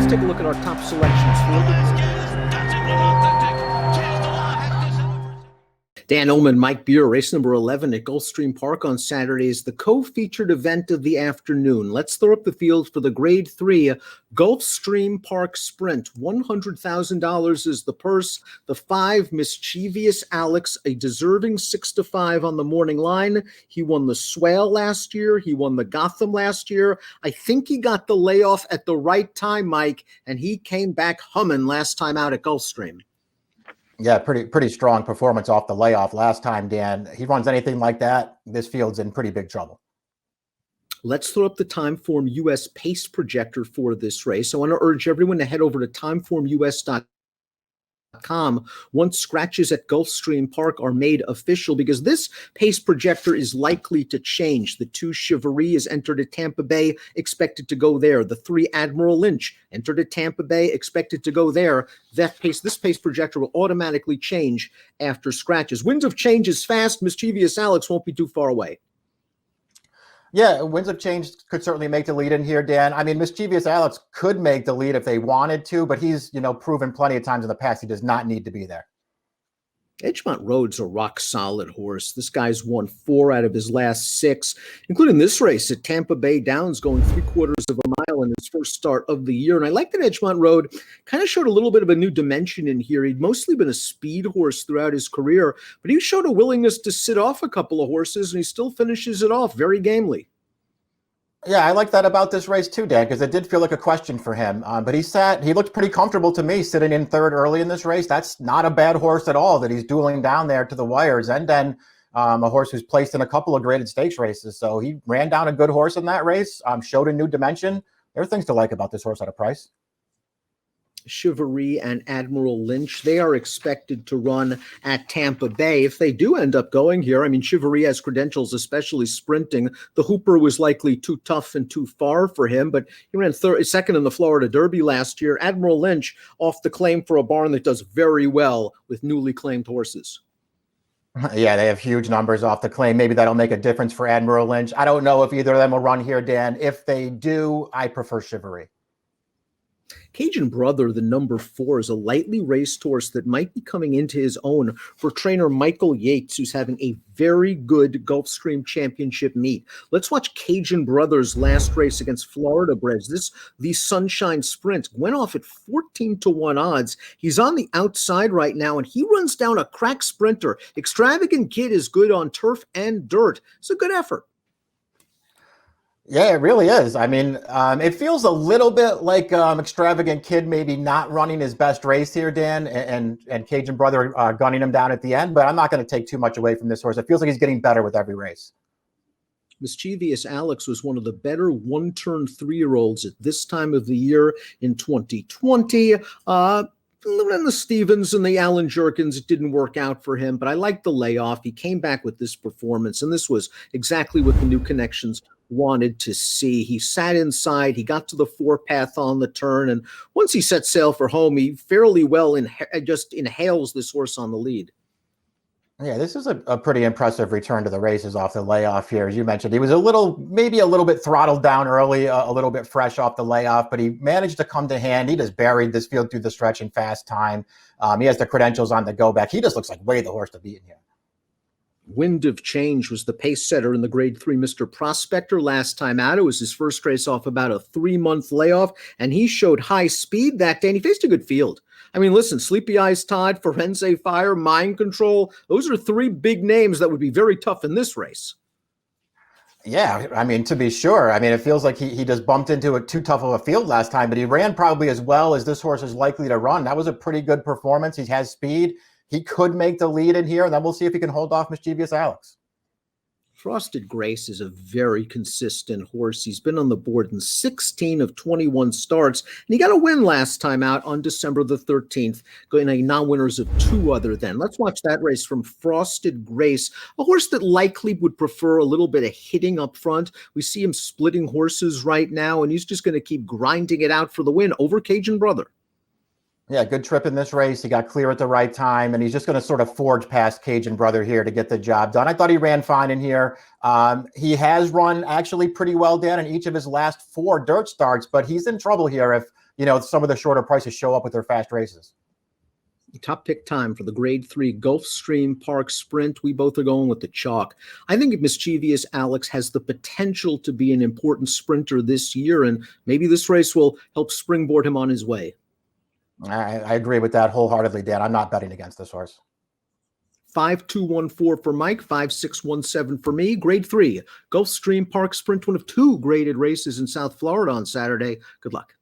let's take a look at our top selections for Dan Illman, Mike Beer, race number 11 at Gulfstream Park on Saturday is the co-featured event of the afternoon. Let's throw up the field for the Grade 3 Gulfstream Park Sprint. $100,000 is the purse. The 5, Mischievous Alex, a deserving 6-5 on the morning line. He won the Swale last year. He won the Gotham last year. I think he got the layoff at the right time, Mike, and he came back humming last time out at Gulfstream. Yeah, pretty strong performance off the layoff last time, Dan. He runs anything like that, this field's in pretty big trouble. Let's throw up the Timeform US pace projector for this race. I want to urge everyone to head over to timeformus.com once scratches at Gulfstream Park are made official, because this pace projector is likely to change. The 2 Chivalry is entered at Tampa Bay, expected to go there. The 3 Admiral Lynch entered at Tampa Bay, expected to go there. This pace projector will automatically change after scratches. Winds of change is fast. Mischievous Alex won't be too far away. Yeah, winds of change could certainly make the lead in here, Dan. I mean, Mischievous Alex could make the lead if they wanted to, but he's, proven plenty of times in the past he does not need to be there. Edgemont Road's a rock-solid horse. This guy's won 4 out of his last 6, including this race at Tampa Bay Downs, going 3/4 of a mile in his first start of the year. And I like that Edgemont Road kind of showed a little bit of a new dimension in here. He'd mostly been a speed horse throughout his career, but he showed a willingness to sit off a couple of horses, and he still finishes it off very gamely. Yeah, I like that about this race too, Dan, because it did feel like a question for him. But he looked pretty comfortable to me sitting in 3rd early in this race. That's not a bad horse at all that he's dueling down there to the wires. And then a horse who's placed in a couple of graded stakes races. So he ran down a good horse in that race, showed a new dimension. There are things to like about this horse at a price. Chivalry and Admiral Lynch, they are expected to run at Tampa Bay. If they do end up going here, I mean, Chivalry has credentials, especially sprinting. The Hooper was likely too tough and too far for him, but he ran second in the Florida Derby last year. Admiral Lynch off the claim for a barn that does very well with newly claimed horses. Yeah, they have huge numbers off the claim. Maybe that'll make a difference for Admiral Lynch. I don't know if either of them will run here, Dan. If they do, I prefer Chivalry. Cajun Brother, the number 4, is a lightly raced horse that might be coming into his own for trainer Michael Yates, who's having a very good Gulfstream Championship meet. Let's watch Cajun Brother's last race against Florida Breds. The Sunshine Sprint went off at 14-1 odds. He's on the outside right now, and he runs down a crack sprinter. Extravagant Kid is good on turf and dirt. It's a good effort. Yeah, it really is. I mean, it feels a little bit like Extravagant Kid maybe not running his best race here, Dan, and Cajun Brother gunning him down at the end, but I'm not going to take too much away from this horse. It feels like he's getting better with every race. Mischievous Alex was one of the better one-turn 3-year-olds at this time of the year in 2020. And the Stevens and the Allen Jerkins, it didn't work out for him, but I like the layoff. He came back with this performance, and this was exactly what the new connections wanted to see. He sat inside, he got to the 4-path on the turn, and once he set sail for home, he fairly well just inhales this horse on the lead. Yeah, this is a pretty impressive return to the races off the layoff here. As you mentioned, he was maybe a little bit throttled down early, a little bit fresh off the layoff, but he managed to come to hand. He just buried this field through the stretch in fast time. He has the credentials on the go back. He just looks like way the horse to beat in here. Wind of Change was the pace setter in the Grade 3 Mr. Prospector last time out. It was his first race off about a 3-month layoff, and he showed high speed that day, and he faced a good field. I mean, listen, Sleepy Eyes Todd, Forense Fire, Mind Control, those are 3 big names that would be very tough in this race. Yeah, I mean, to be sure. I mean, it feels like he just bumped into a too tough of a field last time, but he ran probably as well as this horse is likely to run. That was a pretty good performance. He has speed. He could make the lead in here, and then we'll see if he can hold off Mischievous Alex. Frosted Grace is a very consistent horse. He's been on the board in 16 of 21 starts, and he got a win last time out on December the 13th, going a non-winners of 2 other than. Let's watch that race from Frosted Grace, a horse that likely would prefer a little bit of hitting up front. We see him splitting horses right now, and he's just going to keep grinding it out for the win over Cajun Brother. Yeah, good trip in this race. He got clear at the right time, and he's just going to sort of forge past Cajun Brother here to get the job done. I thought he ran fine in here. He has run actually pretty well, Dan, in each of his last 4 dirt starts, but he's in trouble here if some of the shorter prices show up with their fast races. Top pick time for the Grade 3 Gulfstream Park Sprint. We both are going with the chalk. I think if Mischievous Alex has the potential to be an important sprinter this year, and maybe this race will help springboard him on his way. I agree with that wholeheartedly, Dan. I'm not betting against this horse. 5214 for Mike, 5617 for me. Grade 3 Gulfstream Park Sprint, one of 2 graded races in South Florida on Saturday. Good luck.